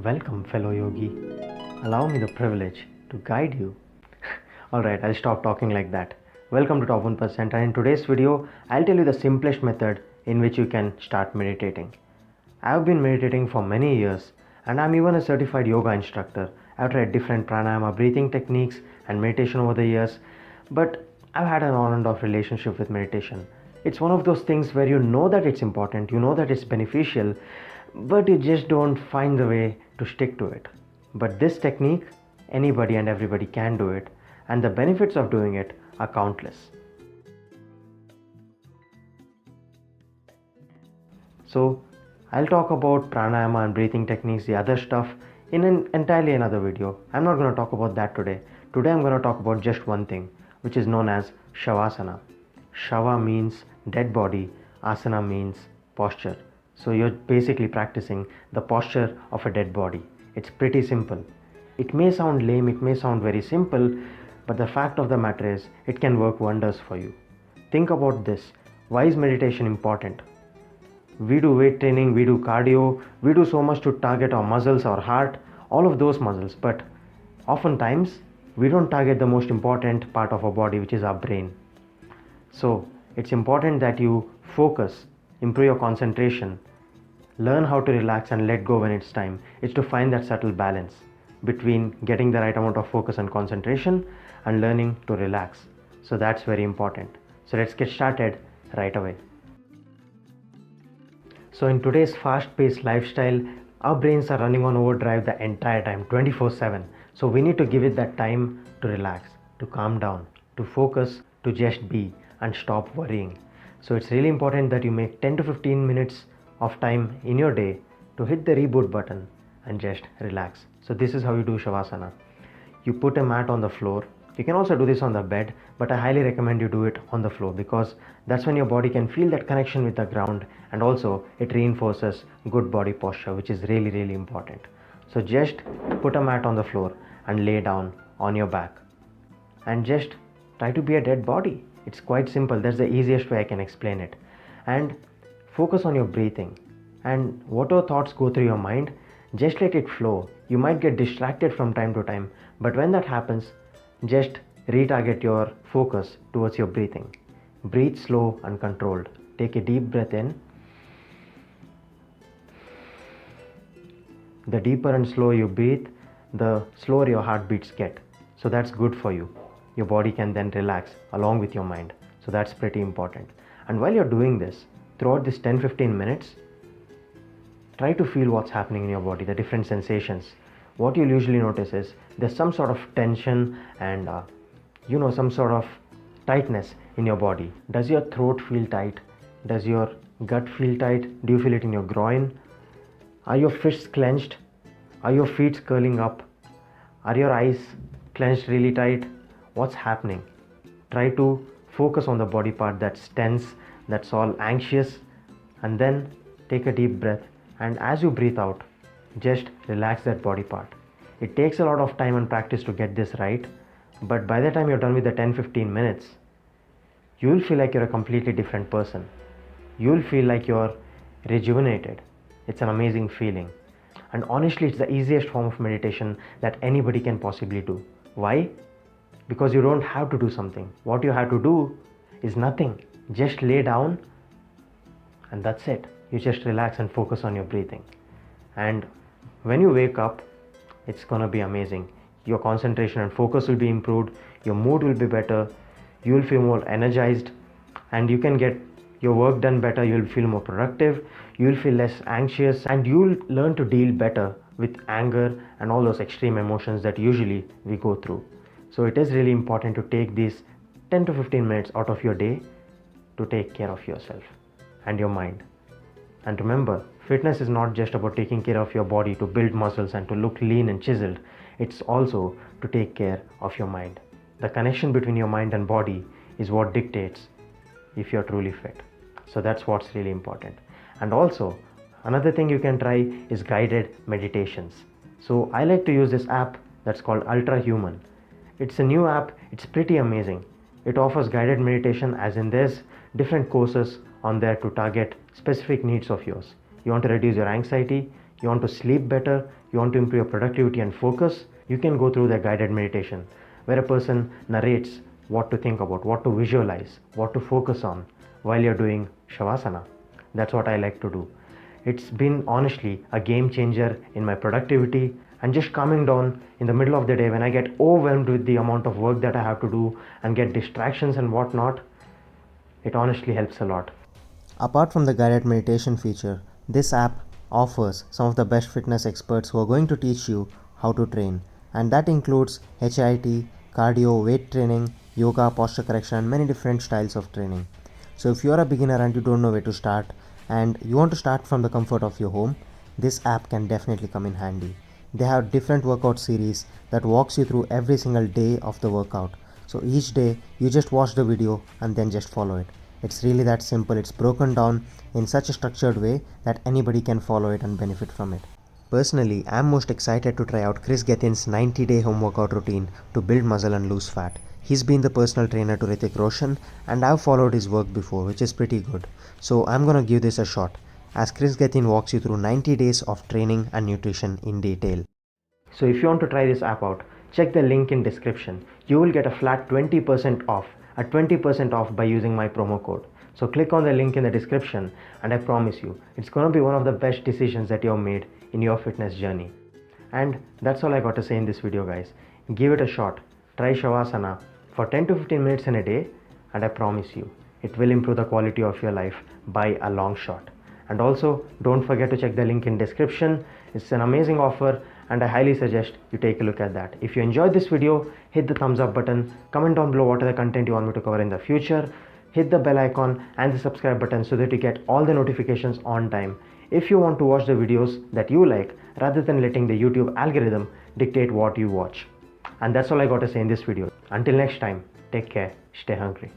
Welcome, fellow yogi. Allow me the privilege to guide you. Alright, I'll stop talking like that. Welcome to Top 1%, and in today's video, I'll tell you the simplest method in which you can start meditating. I've been meditating for many years, and I'm even a certified yoga instructor. I've tried different pranayama breathing techniques and meditation over the years, but I've had an on and off relationship with meditation. It's one of those things where you know that it's important, you know that it's beneficial, but you just don't find the way to stick to it. But this technique, anybody and everybody can do it, and the benefits of doing it are countless. So, I'll talk about pranayama and breathing techniques, the other stuff, in an entirely another video. I'm not going to talk about that today. Today I'm going to talk about just one thing, which is known as Shavasana. Shava means dead body, asana means posture. So you're basically practicing the posture of a dead body. It's pretty simple. It may sound lame, it may sound very simple, but the fact of the matter is it can work wonders for you. Think about this. Why is meditation important? We do weight training, we do cardio, we do so much to target our muscles, our heart, all of those muscles, but oftentimes we don't target the most important part of our body, which is our brain. So it's important that you focus, improve your concentration, learn how to relax and let go when it's time. It's to find that subtle balance between getting the right amount of focus and concentration and learning to relax. So that's very important. So let's get started right away. So in today's fast-paced lifestyle, our brains are running on overdrive the entire time, 24/7. So we need to give it that time to relax, to calm down, to focus, to just be and stop worrying. So it's really important that you make 10 to 15 minutes of time in your day to hit the reboot button and just relax. So this is how you do Shavasana. You put a mat on the floor. You can also do this on the bed, but I highly recommend you do it on the floor because that's when your body can feel that connection with the ground, and also it reinforces good body posture, which is really, really important. So just put a mat on the floor and lay down on your back and just try to be a dead body. It's quite simple. That's the easiest way I can explain it. And focus on your breathing, and whatever thoughts go through your mind, just let it flow. You might get distracted from time to time, but when that happens, just retarget your focus towards your breathing. Breathe slow and controlled. Take a deep breath in. The deeper and slower you breathe, the slower your heartbeats get. So that's good for you. Your body can then relax along with your mind. So that's pretty important. And while you're doing this, throughout this 10-15 minutes, try to feel what's happening in your body, the different sensations. What you'll usually notice is there's some sort of tension and some sort of tightness in your body. Does your throat feel tight? Does your gut feel tight? Do you feel it in your groin? Are your fists clenched? Are your feet curling up? Are your eyes clenched really tight? What's happening? Try to focus on the body part that's tense, that's all anxious, and then take a deep breath, and as you breathe out, just relax that body part. It takes a lot of time and practice to get this right, but by the time you're done with the 10-15 minutes, you'll feel like you're a completely different person. You'll feel like you're rejuvenated. It's an amazing feeling. And honestly, it's the easiest form of meditation that anybody can possibly do. Why? Because you don't have to do something. What you have to do is nothing. Just lay down and that's it. You just relax and focus on your breathing. And when you wake up, it's gonna be amazing. Your concentration and focus will be improved. Your mood will be better. You will feel more energized and you can get your work done better. You'll feel more productive. You'll feel less anxious and you'll learn to deal better with anger and all those extreme emotions that usually we go through. So it is really important to take these 10 to 15 minutes out of your day to take care of yourself and your mind. And remember, fitness is not just about taking care of your body to build muscles and to look lean and chiseled. It's also to take care of your mind. The connection between your mind and body is what dictates if you're truly fit. So that's what's really important. And also, another thing you can try is guided meditations. So I like to use this app that's called Ultra Human. It's a new app. It's pretty amazing. It offers guided meditation, as in there's different courses on there to target specific needs of yours. You want to reduce your anxiety, you want to sleep better, you want to improve your productivity and focus, you can go through the guided meditation where a person narrates what to think about, what to visualize, what to focus on while you're doing Shavasana. That's what I like to do. It's been honestly a game changer in my productivity and just calming down in the middle of the day when I get overwhelmed with the amount of work that I have to do and get distractions and whatnot. It honestly helps a lot. Apart from the guided meditation feature, this app offers some of the best fitness experts who are going to teach you how to train, and that includes HIIT, cardio, weight training, yoga, posture correction, and many different styles of training. So if you are a beginner and you don't know where to start and you want to start from the comfort of your home, this app can definitely come in handy. They have different workout series that walks you through every single day of the workout. So each day you just watch the video and then just follow it. It's really that simple. It's broken down in such a structured way that anybody can follow it and benefit from it. Personally, I'm most excited to try out Chris Gethin's 90-day home workout routine to build muscle and lose fat. He's been the personal trainer to Hrithik Roshan and I've followed his work before, which is pretty good. So I'm gonna give this a shot as Chris Gethin walks you through 90 days of training and nutrition in detail. So if you want to try this app out, check the link in description. You will get a flat 20% off, at 20% off by using my promo code. So click on the link in the description and I promise you, it's going to be one of the best decisions that you have made in your fitness journey. And that's all I got to say in this video, guys. Give it a shot. Try Shavasana for 10 to 15 minutes in a day and I promise you, it will improve the quality of your life by a long shot. And also, don't forget to check the link in description. It's an amazing offer and I highly suggest you take a look at that. If you enjoyed this video, hit the thumbs up button, comment down below what are the content you want me to cover in the future, hit the bell icon and the subscribe button so that you get all the notifications on time. If you want to watch the videos that you like rather than letting the YouTube algorithm dictate what you watch. And that's all I got to say in this video. Until next time, take care, stay hungry.